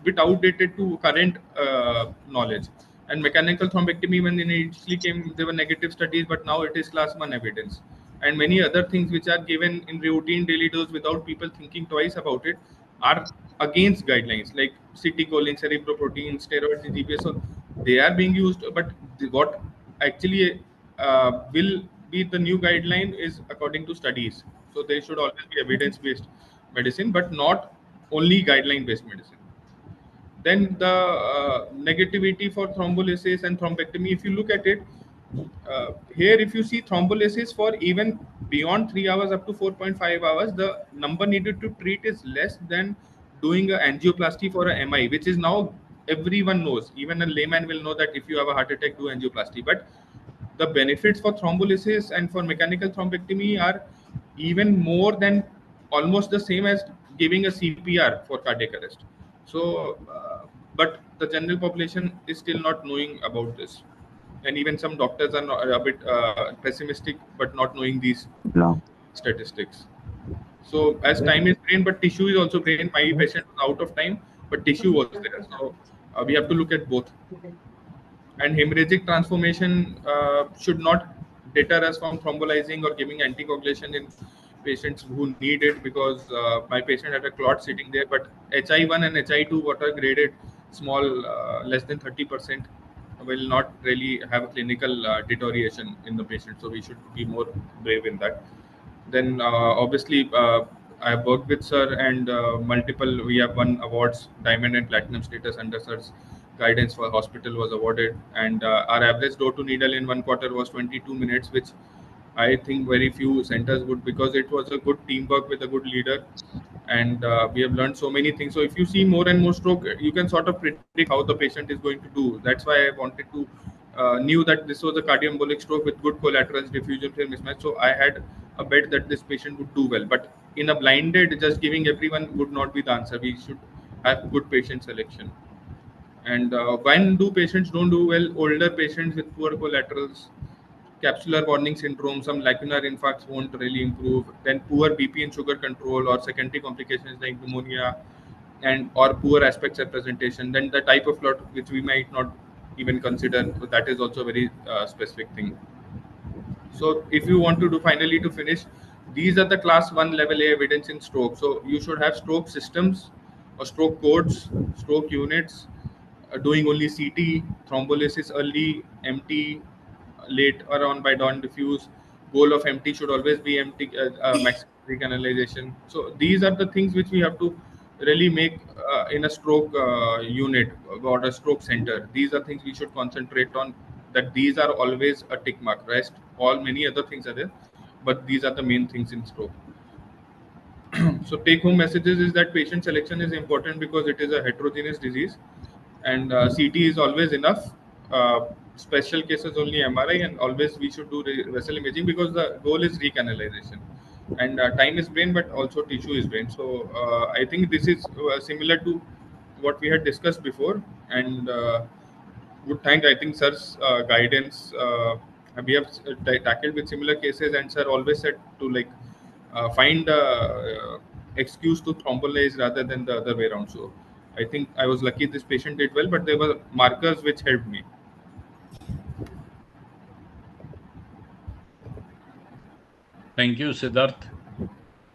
bit outdated to current knowledge. And mechanical thrombectomy, when it initially came, there were negative studies, but now it is class 1 evidence. And many other things which are given in routine daily dose without people thinking twice about it are against guidelines, like citicoline, cerebroprotein, steroids, GPS. So they are being used, but what actually will be the new guideline is according to studies. So there should always be evidence-based medicine, but not only guideline-based medicine. Then the negativity for thrombolysis and thrombectomy, if you look at it, here if you see thrombolysis for even beyond 3 hours up to 4.5 hours, the number needed to treat is less than doing an angioplasty for a MI, which is now everyone knows. Even a layman will know that if you have a heart attack, do angioplasty. But the benefits for thrombolysis and for mechanical thrombectomy are even more than, almost the same as giving a CPR for cardiac arrest. So, but the general population is still not knowing about this, and even some doctors are not, a bit pessimistic, but not knowing these statistics. So as time is brain, but tissue is also brain. My patient was out of time, but tissue was there. So we have to look at both. And hemorrhagic transformation should not deter us from thrombolizing or giving anticoagulation in patients who need it, because my patient had a clot sitting there, but HI1 and HI2, what are graded small, less than 30%, will not really have a clinical deterioration in the patient. So we should be more brave in that. Then obviously I have worked with sir, and multiple, we have won awards, diamond and platinum status under sir's guidance for hospital was awarded. And our average door to needle in 1 quarter was 22 minutes, which I think very few centers would, because it was a good teamwork with a good leader. And we have learned so many things. So if you see more and more stroke, you can sort of predict how the patient is going to do. That's why I wanted to knew that this was a cardioembolic stroke with good collaterals, diffusion field mismatch. So I had a bet that this patient would do well. But in a blinded, just giving everyone would not be the answer. We should have good patient selection. And when do patients don't do well? Older patients with poor collaterals, capsular warning syndrome, some lacunar infarcts won't really improve. Then poor BP and sugar control, or secondary complications like pneumonia, and or poor aspects of presentation. Then the type of clot which we might not even consider, that is also a very specific thing. So if you want to do, finally to finish, these are the class 1 level A evidence in stroke. So you should have stroke systems or stroke codes, stroke units, doing only CT, thrombolysis early, MT late or on by dawn diffuse. Goal of MT should always be MT maximum recanalization. So these are the things which we have to really make in a stroke unit or a stroke center. These are things we should concentrate on. That these are always a tick mark. Rest, all many other things are there, but these are the main things in stroke. So take home messages is that patient selection is important because it is a heterogeneous disease, and CT is always enough. Special cases only MRI, and always we should do vessel imaging because the goal is recanalization, and time is brain, but also tissue is brain. So I think this is similar to what we had discussed before, and would thank, I think, sir's guidance. We have tackled with similar cases, and sir always said to like find excuse to thrombolize rather than the other way around. So I think I was lucky this patient did well, but there were markers which helped me. Thank you, Siddharth,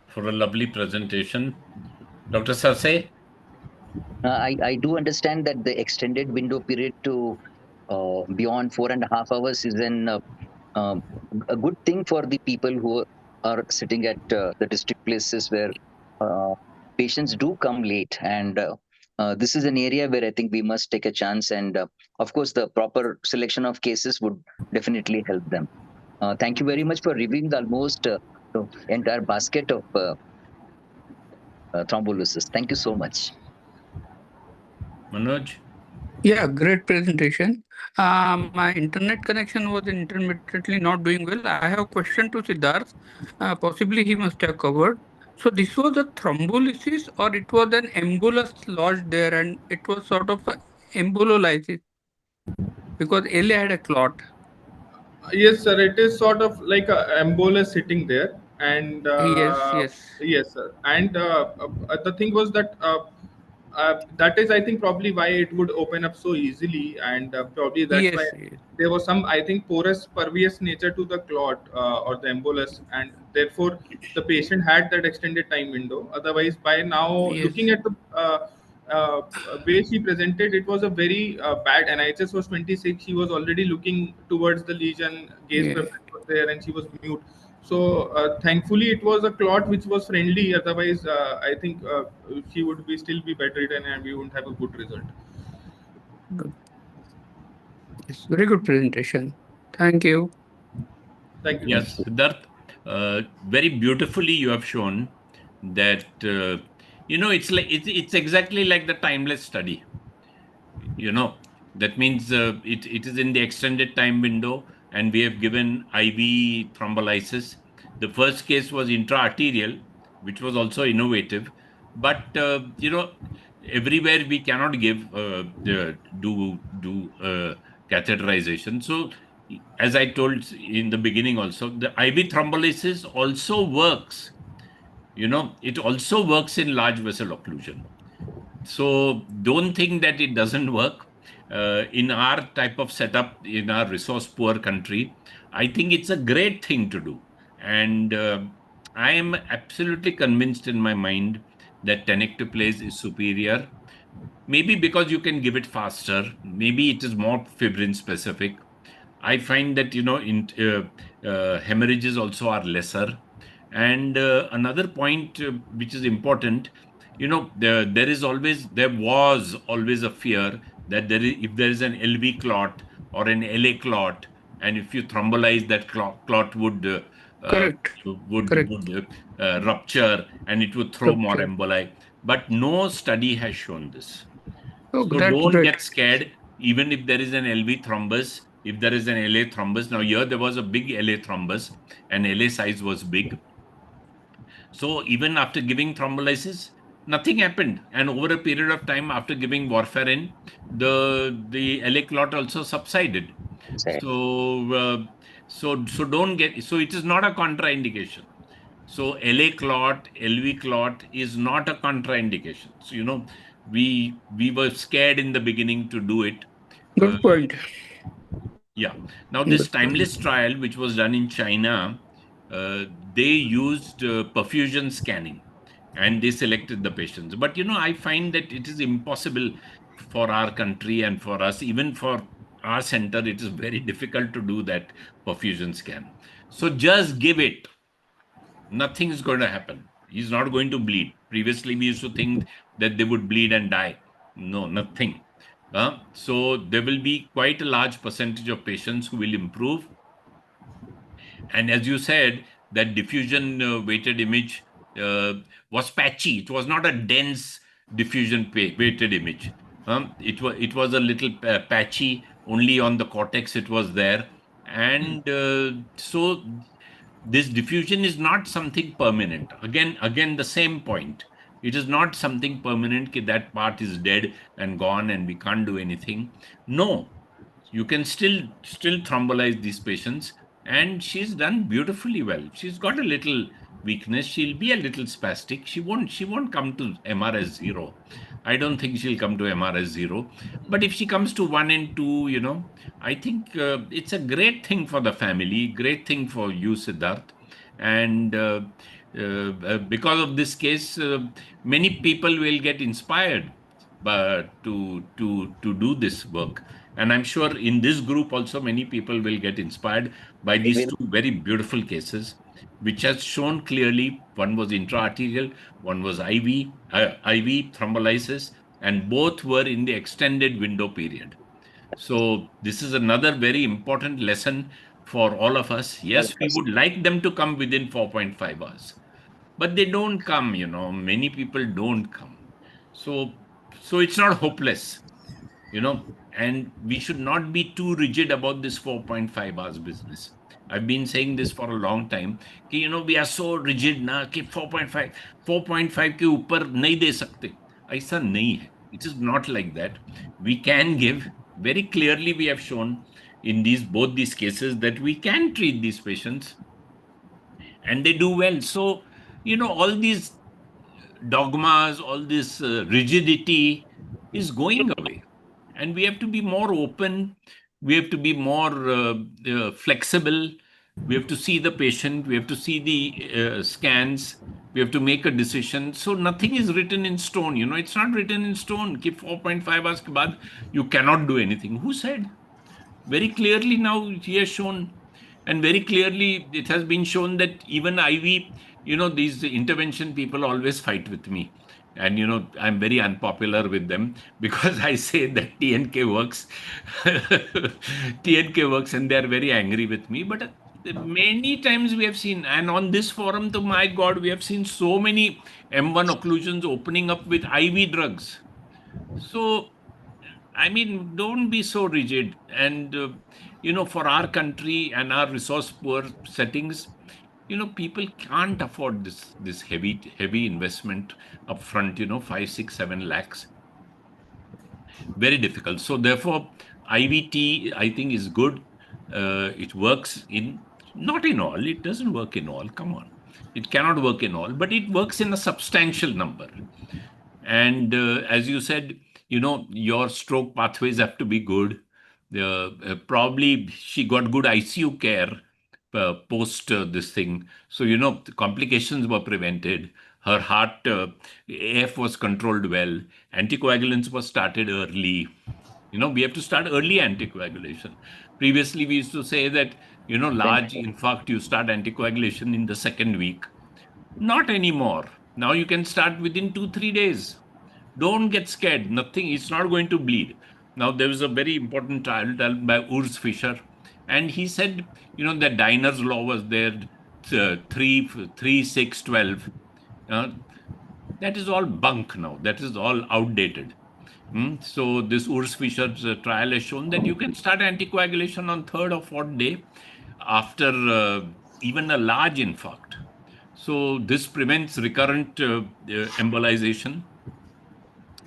for a lovely presentation. Dr. Sarse? I do understand that the extended window period to beyond 4.5 hours is um, a good thing for the people who are sitting at the district places where uh, patients do come late. And this is an area where I think we must take a chance. And of course, the proper selection of cases would definitely help them. Thank you very much for reviewing the almost the entire basket of thrombolysis. Thank you so much. Manoj? Yeah, great presentation. My internet connection was intermittently not doing well. I have a question to Siddharth. Possibly he must have covered. So this was a thrombolysis or it was an embolus lodged there and it was sort of a embololysis because LA had a clot. Yes, sir. It is sort of like a embolus sitting there, and Yes, yes, yes, sir. And the thing was that that is, I think, probably why it would open up so easily, and probably that's why yes, yes, there was some, I think, porous, pervious nature to the clot or the embolus, and therefore the patient had that extended time window. Otherwise, by now, looking yes, at the uh, way she presented, it was a very bad. NIHS was 26. She was already looking towards the lesion. Gaze yeah. preference was there, and she was mute. So thankfully, it was a clot which was friendly. Otherwise, I think she would be still be bedridden, and we wouldn't have a good result. Good. Yes, very good presentation. Thank you. Thank you. Yes, Siddharth, very beautifully you have shown that, it's exactly like the timeless study. That means it is in the extended time window, and we have given IV thrombolysis. The first case was intra-arterial, which was also innovative, but everywhere we cannot give do catheterization. So as I told in the beginning also, the IV thrombolysis also works. It also works in large vessel occlusion. So don't think that it doesn't work. In our type of setup, in our resource poor country, I think it's a great thing to do. And I am absolutely convinced in my mind that tenecteplase is superior. Maybe because you can give it faster. Maybe it is more fibrin specific. I find that, hemorrhages also are lesser. And another point which is important, there was always a fear that if there is an LV clot or an LA clot, and if you thrombolize, that clot Correct, correct. rupture and it would throw more Rupture. emboli. But no study has shown this. Oh, So that's don't great. get scared, even if there is an LV thrombus, if there is an LA thrombus. Now, here there was a big LA thrombus, and LA size was big. So even after giving thrombolysis, nothing happened. And over a period of time, after giving warfarin, the LA clot also subsided. So so don't get, so it is not a contraindication. So LA clot, LV clot is not a contraindication. So we were scared in the beginning to do it. Uh, Good point. yeah. Now this Good point. timeless trial, which was done in China, they used perfusion scanning, and they selected the patients. But I find that it is impossible for our country and for us, even for our center, it is very difficult to do that perfusion scan. So just give it. Nothing is going to happen. He's not going to bleed. Previously, we used to think that they would bleed and die. No, nothing. So there will be quite a large percentage of patients who will improve. And as you said, that diffusion weighted image uh, was patchy. It was not a dense diffusion weighted image. It was a little patchy. Only on the cortex it was there, and so this diffusion is not something permanent. Again, the same point. It is not something permanent. That part is dead and gone, and we can't do anything. No, you can still thrombolize these patients, and she's done beautifully well. She's got a little weakness. She'll be a little spastic. She won't come to MRS 0. I don't think she'll come to MRS 0. But if she comes to 1 and 2, I think it's a great thing for the family, great thing for you, Siddharth. And because of this case, many people will get inspired but to do this work. And I'm sure in this group also many people will get inspired by They these will. two very beautiful cases, which has shown clearly one was intra-arterial, one was IV thrombolysis, and both were in the extended window period. So this is another very important lesson for all of us. All of Yes, we us. would like them to come within 4.5 hours, but they don't come. Many people don't come. So so it's not hopeless, and we should not be too rigid about this 4.5 hours business. I've been saying this for a long time कि we are so rigid ना कि 4.5 के ऊपर नहीं दे सकते. ऐसा नहीं है. It is not like that. We can give very clearly. We have shown in both these cases that we can treat these patients and they do well. So all these dogmas, all this rigidity is going away. And we have to be more open. We have to be more flexible. We have to see the patient. We have to see the scans. We have to make a decision. So nothing is written in stone. It's not written in stone. Ki 4.5 hours ke baad you cannot do anything. Who said? Very clearly now he has shown, and very clearly it has been shown that even IV, these intervention people always fight with me. And I'm very unpopular with them because I say that TNK works. TNK works, and they're very angry with me. But many times we have seen, and on this forum, to my God, we have seen so many M1 occlusions opening up with IV drugs. So I mean, don't be so rigid. And, for our country and our resource poor settings, people can't afford this heavy investment upfront, 5, 6, 7 lakhs. Very difficult. So therefore, IVT, I think, is good. It works not in all. It doesn't work in all. Come on. It cannot work in all, but it works in a substantial number. And as you said, your stroke pathways have to be good. Probably she got good ICU care post this thing. So, the complications were prevented. Her heart AF was controlled well. Anticoagulants were started early. We have to start early anticoagulation. Previously, we used to say that, Then large infarct, you start anticoagulation in the second week. Not anymore. Now you can start within 2, 3 days. Don't get scared. Nothing, it's not going to bleed. Now, there was a very important trial done by Urs Fischer, and he said, that Diner's law was there, 3, 3, 6, 12. Uh, that is all bunk now. That is all outdated. So this Urs Fischer's trial has shown that you can start anticoagulation on third or fourth day after even a large infarct. So this prevents recurrent embolization,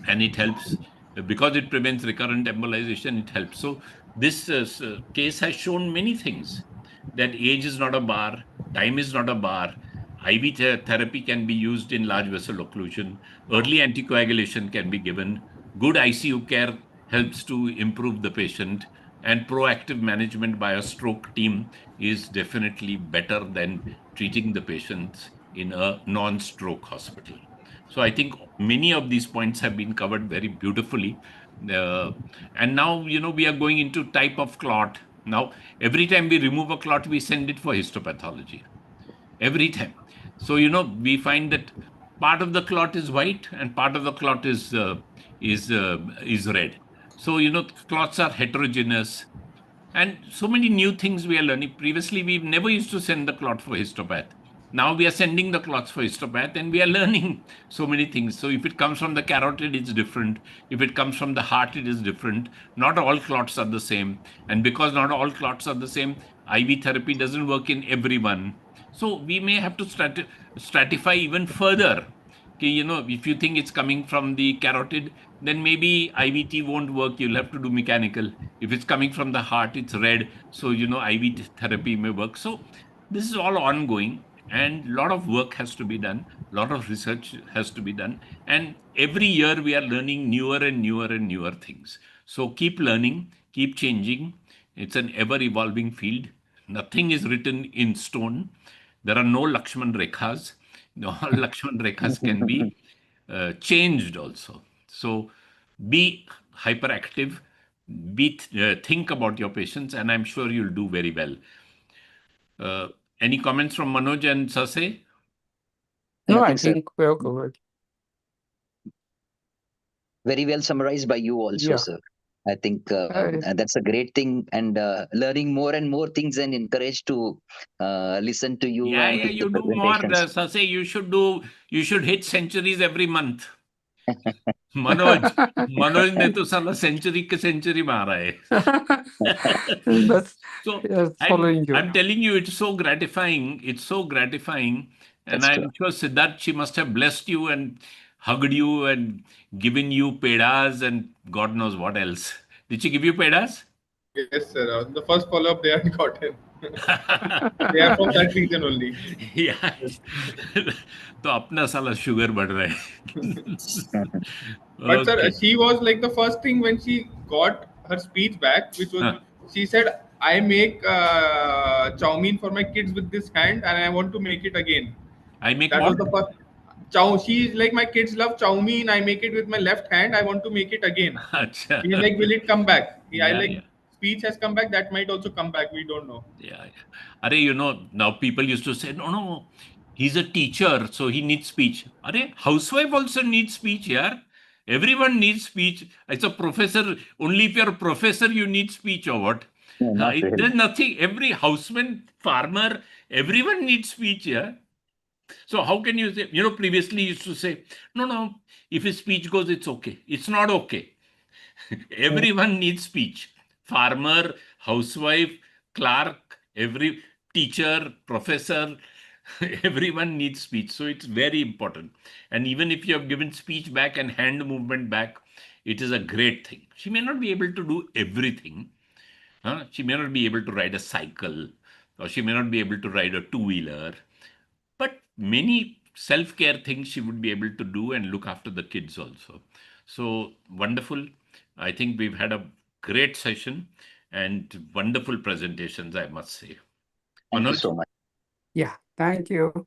and it helps because it prevents recurrent embolization. It helps. So this case has shown many things, that age is not a bar, time is not a bar. IV therapy can be used in large vessel occlusion. Early anticoagulation can be given. Good ICU care helps to improve the patient, and proactive management by a stroke team is definitely better than treating the patients in a non-stroke hospital. So I think many of these points have been covered very beautifully. Uh, and now, we are going into type of clot. Now, every time we remove a clot, we send it for histopathology. Every time. So, we find that part of the clot is white and part of the clot is red. So, clots are heterogeneous. And so many new things we are learning. Previously, we've never used to send the clot for histopath. Now we are sending the clots for histopath and we are learning so many things. So if it comes from the carotid, it's different. If it comes from the heart, it is different. Not all clots are the same. And because not all clots are the same, IV therapy doesn't work in everyone. So we may have to stratify even further. Okay, if you think it's coming from the carotid, then maybe IVT won't work. You'll have to do mechanical. If it's coming from the heart, it's red. So, IV therapy may work. So this is all ongoing and a lot of work has to be done. A lot of research has to be done. And every year we are learning newer and newer and newer things. So keep learning, keep changing. It's an ever evolving field. Nothing is written in stone. There are no Lakshman Rekhas. All Lakshman Rekhas can be changed also. So be hyperactive, think about your patients, and I'm sure you'll do very well. Uh, any comments from Manoj and Sase? No, I Nothing, sir. think we have covered. Very well summarized by you also, Yeah. sir. I think I- that's a great thing, and learning more and more things and encouraged to listen to you Yeah, and yeah, give the you do more. presentations. Sase, you should hit centuries every month. Manoj ने तो साला century के century मारा है. That's So yes, I'm following you. I'm telling you, it's so gratifying. It's so gratifying, and That's true. I'm sure Siddharth, she must have blessed you and hugged you and given you pedas and God knows what else. Did she give you pedas? Yes, sir. The first follow-up they had gotten. They are from that region only. Yeah. तो अपना साला sugar बढ़ रहा है. Mhm. But sir, Okay. she was like the first thing when she got her speech back, which was Huh. she said, "I make chow mein for my kids with this hand, and I want to make it again." I make That was what? the first. Chow. She's like, my kids love chow mein. I make it with my left hand. I want to make it again. अच्छा. He's like, will it come back? I Yeah, like yeah. speech has come back. That might also come back. We don't know. Yeah, yeah. Arey, now people used to say, no, no, he's a teacher, so he needs speech. Arey, housewife also needs speech, yeah. Everyone needs speech. It's a professor. Only if you're a professor, you need speech or what? No, not There's really. nothing. Every houseman, farmer, everyone needs speech, yeah. So how can you say, previously you used to say, no, no, if his speech goes, it's okay. It's not okay. Everyone needs speech. Farmer, housewife, clerk, every teacher, professor, everyone needs speech. So it's very important. And even if you have given speech back and hand movement back, it is a great thing. She may not be able to do everything. Huh? She may not be able to ride a cycle, or she may not be able to ride a two-wheeler, but many self-care things she would be able to do and look after the kids also. So wonderful. I think we've had a great session and wonderful presentations, I must say. Thank you Manoj, so much. Yeah. Thank you.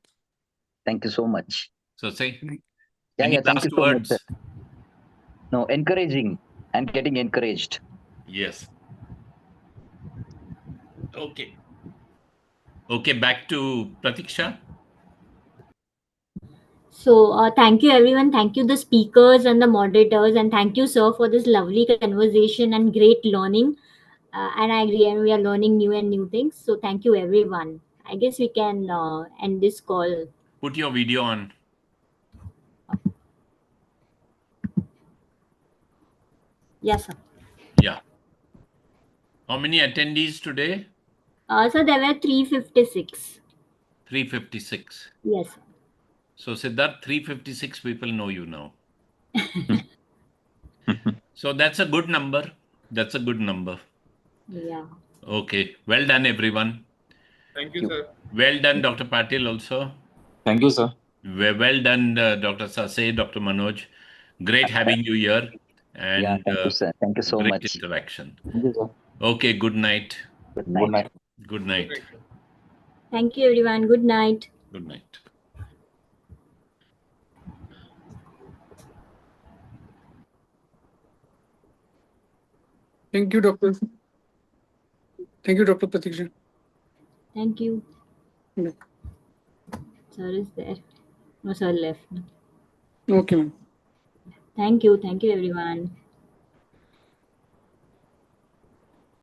Thank you so much. so say Yeah, any yeah. Thank you last so much, sir. words? No, encouraging. I'm getting encouraged. Yes. Okay. Okay, back to Pratiksha. So, thank you everyone. Thank you the speakers and the moderators, and thank you sir for this lovely conversation and great learning. And I agree, and we are learning new and new things. So, thank you everyone. I guess we can end this call. Put your video on. Yes, sir. Yeah. How many attendees today? So there were 356. 356. Yes, sir. So Siddharth, 356 people know you now. So that's a good number. That's a good number. Yeah. Okay. Well done, everyone. Thank you, You. sir. Well done, Dr. Patil, also. Thank you, sir. Well done, Dr. Sase, Dr. Manoj. Great having you here Yeah, and thank you, sir. Thank you so great much. interaction. Thank you, sir. Okay. Good night. Good Good night. night. Good Good night. night, sir. Thank you everyone. Good night. Good night. Thank you, Doctor. Thank you, Dr. Pratiksha. Thank you. Yeah. Sir is there. No, sir left. Okay, ma'am. Thank you. Thank you, everyone.